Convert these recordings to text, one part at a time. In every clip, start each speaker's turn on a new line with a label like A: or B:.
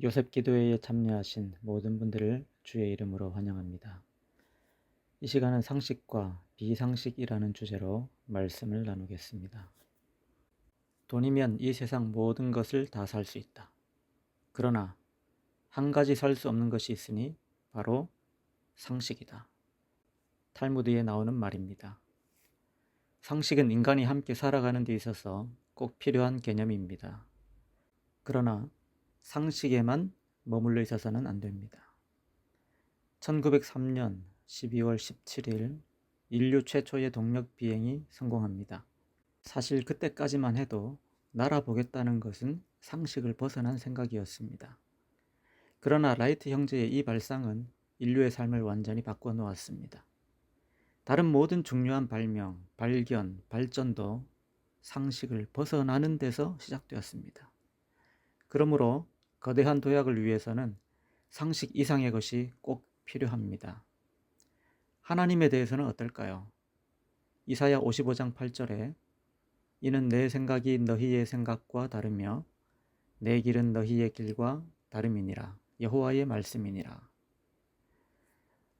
A: 요셉 기도회에 참여하신 모든 분들을 주의 이름으로 환영합니다. 이 시간은 상식과 비상식이라는 주제로 말씀을 나누겠습니다. 돈이면 이 세상 모든 것을 다 살 수 있다. 그러나 한 가지 살 수 없는 것이 있으니 바로 상식이다. 탈무드에 나오는 말입니다. 상식은 인간이 함께 살아가는 데 있어서 꼭 필요한 개념입니다. 그러나 상식에만 머물러 있어서는 안 됩니다. 1903년 12월 17일 인류 최초의 동력 비행이 성공합니다. 사실 그때까지만 해도 날아보겠다는 것은 상식을 벗어난 생각이었습니다. 그러나 라이트 형제의 이 발상은 인류의 삶을 완전히 바꿔 놓았습니다. 다른 모든 중요한 발명, 발견, 발전도 상식을 벗어나는 데서 시작되었습니다. 그러므로 거대한 도약을 위해서는 상식 이상의 것이 꼭 필요합니다. 하나님에 대해서는 어떨까요? 이사야 55장 8절에 이는 내 생각이 너희의 생각과 다르며 내 길은 너희의 길과 다름이니라. 여호와의 말씀이니라.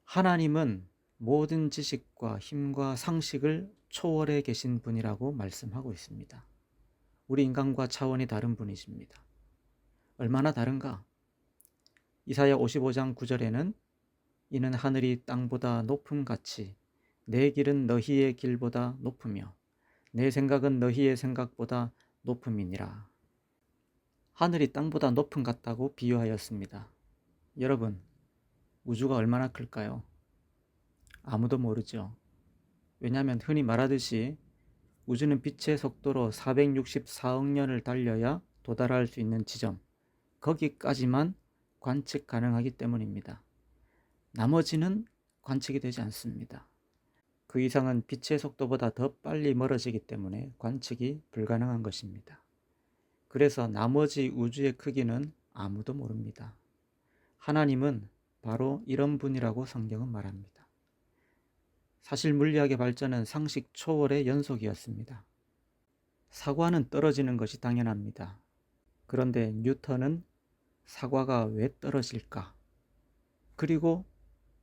A: 하나님은 모든 지식과 힘과 상식을 초월해 계신 분이라고 말씀하고 있습니다. 우리 인간과 차원이 다른 분이십니다. 얼마나 다른가? 이사야 55장 9절에는 이는 하늘이 땅보다 높음같이 내 길은 너희의 길보다 높으며 내 생각은 너희의 생각보다 높음이니라. 하늘이 땅보다 높음 같다고 비유하였습니다. 여러분, 우주가 얼마나 클까요? 아무도 모르죠. 왜냐하면 흔히 말하듯이 우주는 빛의 속도로 464억 년을 달려야 도달할 수 있는 지점, 거기까지만 관측 가능하기 때문입니다. 나머지는 관측이 되지 않습니다. 그 이상은 빛의 속도보다 더 빨리 멀어지기 때문에 관측이 불가능한 것입니다. 그래서 나머지 우주의 크기는 아무도 모릅니다. 하나님은 바로 이런 분이라고 성경은 말합니다. 사실 물리학의 발전은 상식 초월의 연속이었습니다. 사과는 떨어지는 것이 당연합니다. 그런데 뉴턴은 사과가 왜 떨어질까? 그리고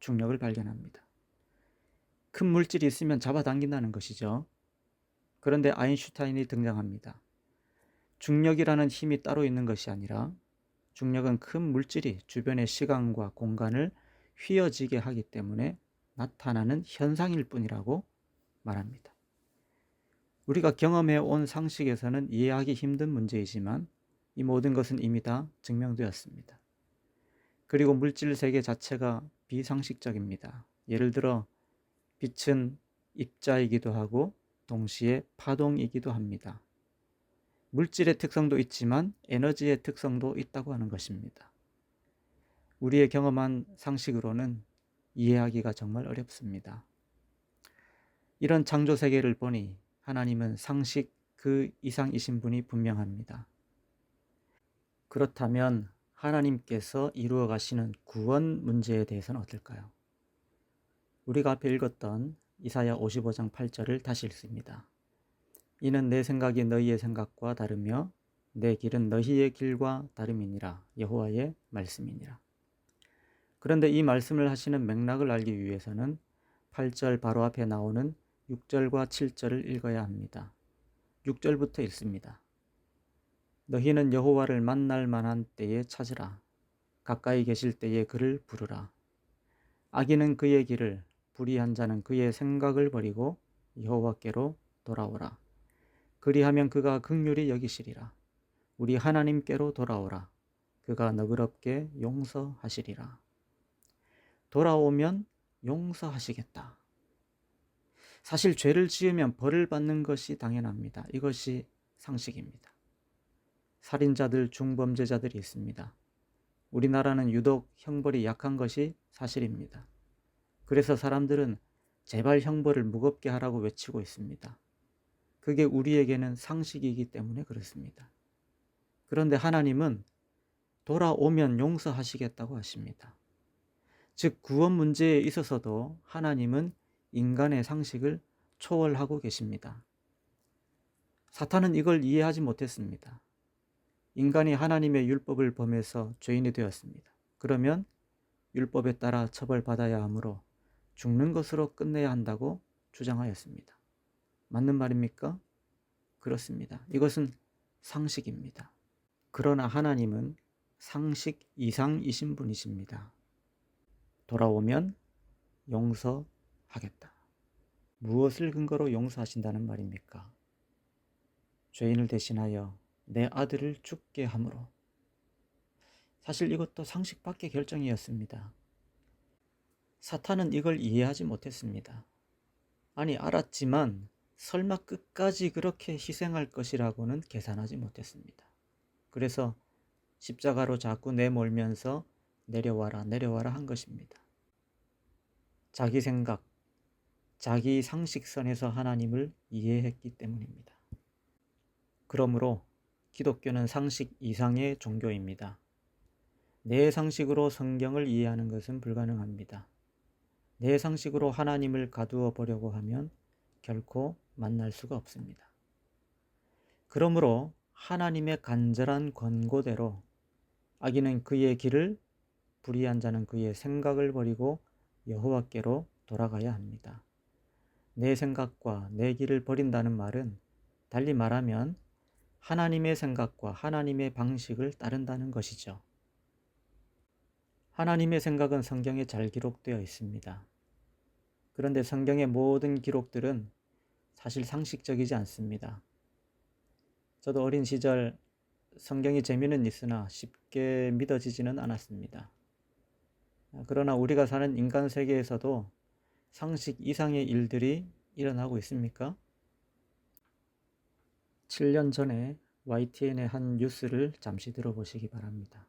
A: 중력을 발견합니다. 큰 물질이 있으면 잡아당긴다는 것이죠. 그런데 아인슈타인이 등장합니다. 중력이라는 힘이 따로 있는 것이 아니라 중력은 큰 물질이 주변의 시간과 공간을 휘어지게 하기 때문에 나타나는 현상일 뿐이라고 말합니다. 우리가 경험해 온 상식에서는 이해하기 힘든 문제이지만 이 모든 것은 이미 다 증명되었습니다. 그리고 물질 세계 자체가 비상식적입니다. 예를 들어 빛은 입자이기도 하고 동시에 파동이기도 합니다. 물질의 특성도 있지만 에너지의 특성도 있다고 하는 것입니다. 우리의 경험한 상식으로는 이해하기가 정말 어렵습니다. 이런 창조 세계를 보니 하나님은 상식 그 이상이신 분이 분명합니다. 그렇다면 하나님께서 이루어 가시는 구원 문제에 대해서는 어떨까요? 우리가 앞에 읽었던 이사야 55장 8절을 다시 읽습니다. 이는 내 생각이 너희의 생각과 다르며 내 길은 너희의 길과 다름이니라. 여호와의 말씀이니라. 그런데 이 말씀을 하시는 맥락을 알기 위해서는 8절 바로 앞에 나오는 6절과 7절을 읽어야 합니다. 6절부터 읽습니다. 너희는 여호와를 만날 만한 때에 찾으라. 가까이 계실 때에 그를 부르라. 악인은 그의 길을, 불의한 자는 그의 생각을 버리고 여호와께로 돌아오라. 그리하면 그가 긍휼히 여기시리라. 우리 하나님께로 돌아오라. 그가 너그럽게 용서하시리라. 돌아오면 용서하시겠다. 사실 죄를 지으면 벌을 받는 것이 당연합니다. 이것이 상식입니다. 살인자들, 중범죄자들이 있습니다. 우리나라는 유독 형벌이 약한 것이 사실입니다. 그래서 사람들은 제발 형벌을 무겁게 하라고 외치고 있습니다. 그게 우리에게는 상식이기 때문에 그렇습니다. 그런데 하나님은 돌아오면 용서하시겠다고 하십니다. 즉 구원 문제에 있어서도 하나님은 인간의 상식을 초월하고 계십니다. 사탄은 이걸 이해하지 못했습니다. 인간이 하나님의 율법을 범해서 죄인이 되었습니다. 그러면 율법에 따라 처벌받아야 하므로 죽는 것으로 끝내야 한다고 주장하였습니다. 맞는 말입니까? 그렇습니다. 이것은 상식입니다. 그러나 하나님은 상식 이상이신 분이십니다. 돌아오면 용서하겠다. 무엇을 근거로 용서하신다는 말입니까? 죄인을 대신하여 내 아들을 죽게 함으로. 사실 이것도 상식 밖의 결정이었습니다. 사탄은 이걸 이해하지 못했습니다. 아니, 알았지만 설마 끝까지 그렇게 희생할 것이라고는 계산하지 못했습니다. 그래서 십자가로 자꾸 내몰면서 내려와라 내려와라 한 것입니다. 자기 생각, 자기 상식선에서 하나님을 이해했기 때문입니다. 그러므로 기독교는 상식 이상의 종교입니다. 내 상식으로 성경을 이해하는 것은 불가능합니다. 내 상식으로 하나님을 가두어 보려고 하면 결코 만날 수가 없습니다. 그러므로 하나님의 간절한 권고대로 악인은 그의 길을, 불의한 자는 그의 생각을 버리고 여호와께로 돌아가야 합니다. 내 생각과 내 길을 버린다는 말은 달리 말하면 하나님의 생각과 하나님의 방식을 따른다는 것이죠. 하나님의 생각은 성경에 잘 기록되어 있습니다. 그런데 성경의 모든 기록들은 사실 상식적이지 않습니다. 저도 어린 시절 성경이 재미는 있으나 쉽게 믿어지지는 않았습니다. 그러나 우리가 사는 인간 세계에서도 상식 이상의 일들이 일어나고 있습니까? 7년 전에 YTN의 한 뉴스를 잠시 들어보시기 바랍니다.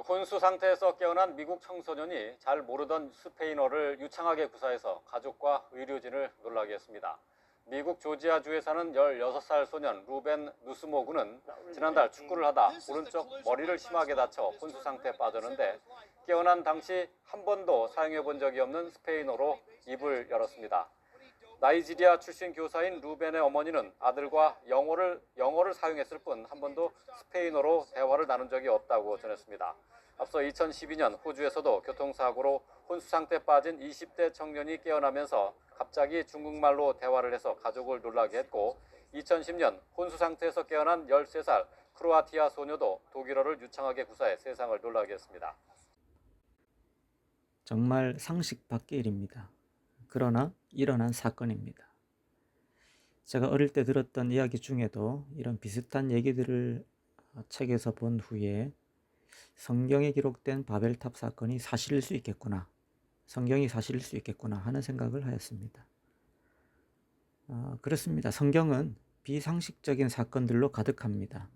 B: 혼수 상태에서 깨어난 미국 청소년이 잘 모르던 스페인어를 유창하게 구사해서 가족과 의료진을 놀라게 했습니다. 미국 조지아주에 사는 16살 소년 루벤 누스모 군은 지난달 축구를 하다 오른쪽 머리를 심하게 다쳐 혼수 상태에 빠졌는데 깨어난 당시 한 번도 사용해 본 적이 없는 스페인어로 입을 열었습니다. 나이지리아 출신 교사인 루벤의 어머니는 아들과 영어를 사용했을 뿐 한 번도 스페인어로 대화를 나눈 적이 없다고 전했습니다. 앞서 2012년 호주에서도 교통사고로 혼수 상태에 빠진 20대 청년이 깨어나면서 갑자기 중국말로 대화를 해서 가족을 놀라게 했고 2010년 혼수 상태에서 깨어난 13살 크로아티아 소녀도 독일어를 유창하게 구사해 세상을 놀라게 했습니다.
A: 정말 상식 밖의 일입니다. 그러나 일어난 사건입니다. 제가 어릴 때 들었던 이야기 중에도 이런 비슷한 얘기들을 책에서 본 후에 성경에 기록된 바벨탑 사건이 사실일 수 있겠구나, 성경이 사실일 수 있겠구나 하는 생각을 하였습니다. 그렇습니다. 성경은 비상식적인 사건들로 가득합니다.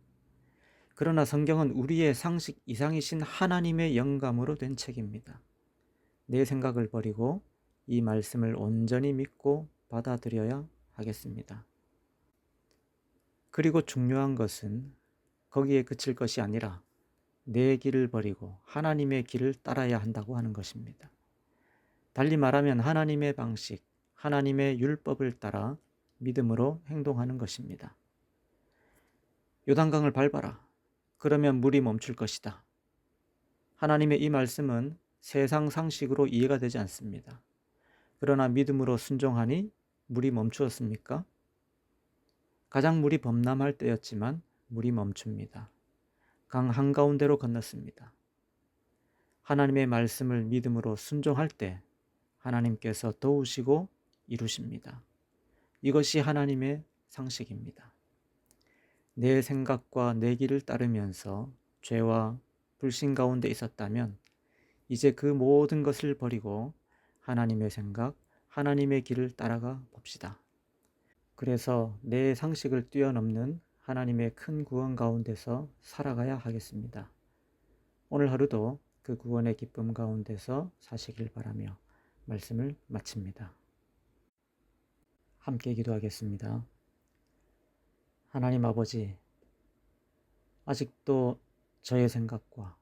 A: 그러나 성경은 우리의 상식 이상이신 하나님의 영감으로 된 책입니다. 내 생각을 버리고 이 말씀을 온전히 믿고 받아들여야 하겠습니다. 그리고 중요한 것은 거기에 그칠 것이 아니라 내 길을 버리고 하나님의 길을 따라야 한다고 하는 것입니다. 달리 말하면 하나님의 방식, 하나님의 율법을 따라 믿음으로 행동하는 것입니다. 요단강을 밟아라. 그러면 물이 멈출 것이다. 하나님의 이 말씀은 세상 상식으로 이해가 되지 않습니다. 그러나 믿음으로 순종하니 물이 멈추었습니까? 가장 물이 범람할 때였지만 물이 멈춥니다. 강 한가운데로 건넜습니다. 하나님의 말씀을 믿음으로 순종할 때 하나님께서 도우시고 이루십니다. 이것이 하나님의 상식입니다. 내 생각과 내 길을 따르면서 죄와 불신 가운데 있었다면 이제 그 모든 것을 버리고 하나님의 생각, 하나님의 길을 따라가 봅시다. 그래서 내 상식을 뛰어넘는 하나님의 큰 구원 가운데서 살아가야 하겠습니다. 오늘 하루도 그 구원의 기쁨 가운데서 사시길 바라며 말씀을 마칩니다. 함께 기도하겠습니다. 하나님 아버지, 아직도 저의 생각과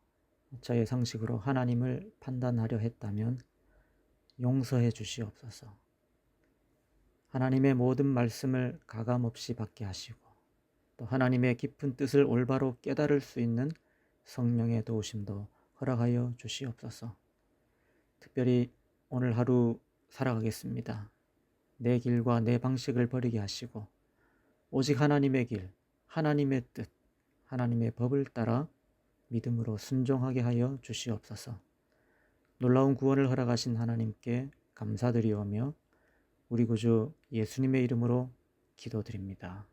A: 저의 상식으로 하나님을 판단하려 했다면 용서해 주시옵소서. 하나님의 모든 말씀을 가감없이 받게 하시고 또 하나님의 깊은 뜻을 올바로 깨달을 수 있는 성령의 도우심도 허락하여 주시옵소서. 특별히 오늘 하루 살아가겠습니다. 내 길과 내 방식을 버리게 하시고 오직 하나님의 길, 하나님의 뜻, 하나님의 법을 따라 믿음으로 순종하게 하여 주시옵소서. 놀라운 구원을 허락하신 하나님께 감사드리오며 우리 구주 예수님의 이름으로 기도드립니다.